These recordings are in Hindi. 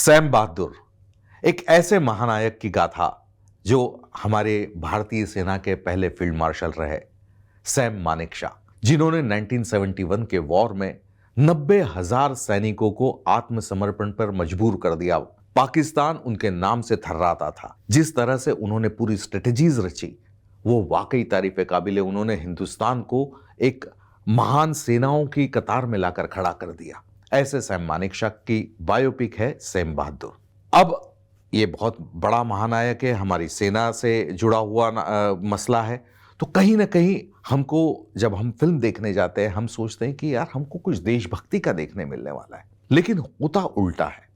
सैम बहादुर एक ऐसे महानायक की गाथा जो हमारे भारतीय सेना के पहले फील्ड मार्शल रहे, सैम मानेकशॉ, जिन्होंने 1971 के वॉर में 90,000 सैनिकों को आत्मसमर्पण पर मजबूर कर दिया। पाकिस्तान उनके नाम से थर्राता था। जिस तरह से उन्होंने पूरी स्ट्रेटजीज रची वो वाकई तारीफ काबिल है। उन्होंने हिंदुस्तान को एक महान सेनाओं की कतार में लाकर खड़ा कर दिया। ऐसे सैम मानेकशॉ की बायोपिक है सैम बहादुर। अब ये बहुत बड़ा महानायक है, हमारी सेना से जुड़ा हुआ मसला है, तो कहीं ना कहीं हमको जब हम फिल्म देखने जाते हैं हम सोचते हैं कि यार हमको कुछ देशभक्ति का देखने मिलने वाला है, लेकिन होता उल्टा है।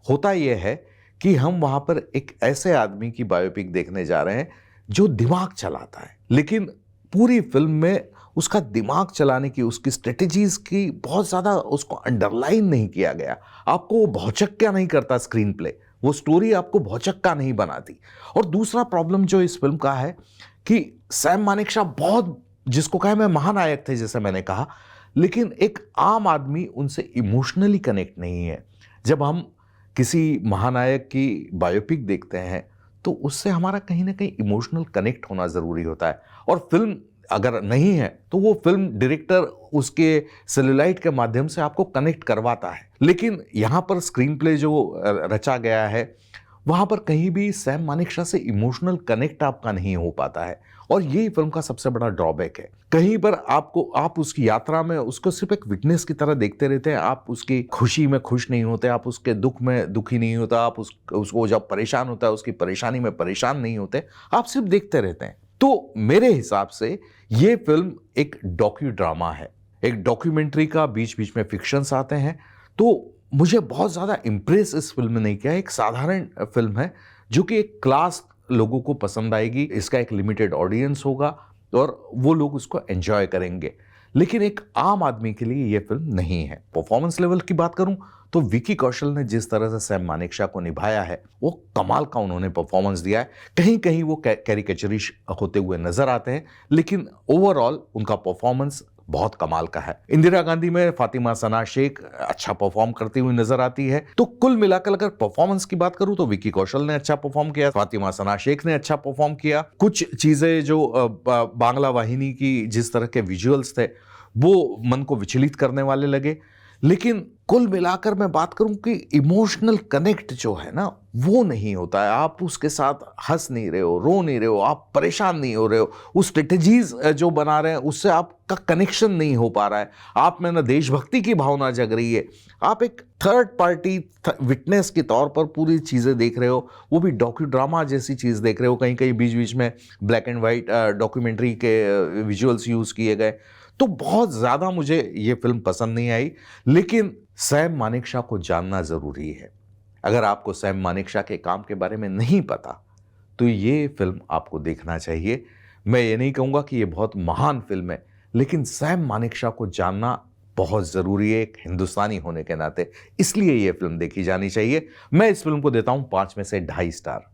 होता यह है कि हम वहां पर एक ऐसे आदमी की बायोपिक देखने जा रहे हैं जो दिमाग चलाता है, लेकिन पूरी फिल्म में उसका दिमाग चलाने की, उसकी स्ट्रेटजीज की बहुत ज्यादा उसको अंडरलाइन नहीं किया गया। आपको वो भौचक्का नहीं करता स्क्रीन प्ले, वो स्टोरी आपको भौचक्का नहीं बनाती। और दूसरा प्रॉब्लम जो इस फिल्म का है कि सैम मानेकशॉ बहुत, जिसको कहे मैं महानायक थे जैसे मैंने कहा, लेकिन एक आम आदमी उनसे इमोशनली कनेक्ट नहीं है। जब हम किसी महानायक की बायोपिक देखते हैं तो उससे हमारा कहीं ना कहीं इमोशनल कनेक्ट होना जरूरी होता है। और फिल्म अगर नहीं है तो वो फिल्म डायरेक्टर उसके सेलुलाइट के माध्यम से आपको कनेक्ट करवाता है, लेकिन यहां पर स्क्रीन प्ले जो रचा गया है वहां पर कहीं भी सैम मानेकशॉ से इमोशनल कनेक्ट आपका नहीं हो पाता है। और यही फिल्म का सबसे बड़ा ड्रॉबैक है। कहीं पर आप उसकी यात्रा में उसको सिर्फ एक विटनेस की तरह देखते रहते हैं। आप उसकी खुशी में खुश नहीं होते, आप उसके दुख में दुखी नहीं होता, आप उसको जब परेशान होता है उसकी परेशानी में परेशान नहीं होते, आप सिर्फ देखते रहते हैं। तो मेरे हिसाब से ये फिल्म एक डॉक्यू ड्रामा है। एक डॉक्यूमेंट्री का बीच बीच में फिक्शंस आते हैं, तो मुझे बहुत ज़्यादा इम्प्रेस इस फिल्म में नहीं किया। एक साधारण फिल्म है जो कि एक क्लास लोगों को पसंद आएगी, इसका एक लिमिटेड ऑडियंस होगा और वो लोग उसको एंजॉय करेंगे, लेकिन एक आम आदमी के लिए ये फिल्म नहीं है। परफॉर्मेंस लेवल की बात करूं तो विकी कौशल ने जिस तरह से सैम मानेकशॉ को निभाया है वो कमाल का उन्होंने परफॉर्मेंस दिया है। कहीं कहीं वो कैरिकेचरिश होते हुए नजर आते हैं, लेकिन ओवरऑल उनका परफॉर्मेंस बहुत कमाल का है। इंदिरा गांधी में फातिमा सना शेख अच्छा परफॉर्म करती हुई नजर आती है। तो कुल मिलाकर अगर परफॉर्मेंस की बात करूं तो विकी कौशल ने अच्छा परफॉर्म किया, फातिमा सना शेख ने अच्छा परफॉर्म किया। कुछ चीजें जो बांग्ला वाहिनी की जिस तरह के विजुअल्स थे वो मन को विचलित करने वाले लगे, लेकिन कुल मिलाकर मैं बात करूं कि इमोशनल कनेक्ट जो है ना वो नहीं होता है। आप उसके साथ हंस नहीं रहे हो, रो नहीं रहे हो, आप परेशान नहीं हो रहे हो। उस स्ट्रेटजीज जो बना रहे हैं उससे आपका कनेक्शन नहीं हो पा रहा है। आप में ना देशभक्ति की भावना जग रही है, आप एक थर्ड पार्टी विटनेस के तौर पर पूरी चीज़ें देख रहे हो, वो भी डॉक्यू ड्रामा जैसी चीज़ देख रहे हो। कहीं कहीं बीच बीच में ब्लैक एंड वाइट डॉक्यूमेंट्री के विजुअल्स यूज़ किए गए, तो बहुत ज़्यादा मुझे ये फिल्म पसंद नहीं आई। लेकिन सैम मानेकशॉ को जानना ज़रूरी है। अगर आपको सैम मानेकशॉ के काम के बारे में नहीं पता तो ये फिल्म आपको देखना चाहिए। मैं ये नहीं कहूँगा कि ये बहुत महान फिल्म है, लेकिन सैम मानेकशॉ को जानना बहुत ज़रूरी है एक हिंदुस्तानी होने के नाते, इसलिए ये फिल्म देखी जानी चाहिए। मैं इस फिल्म को देता हूँ 5 में से 2.5 स्टार।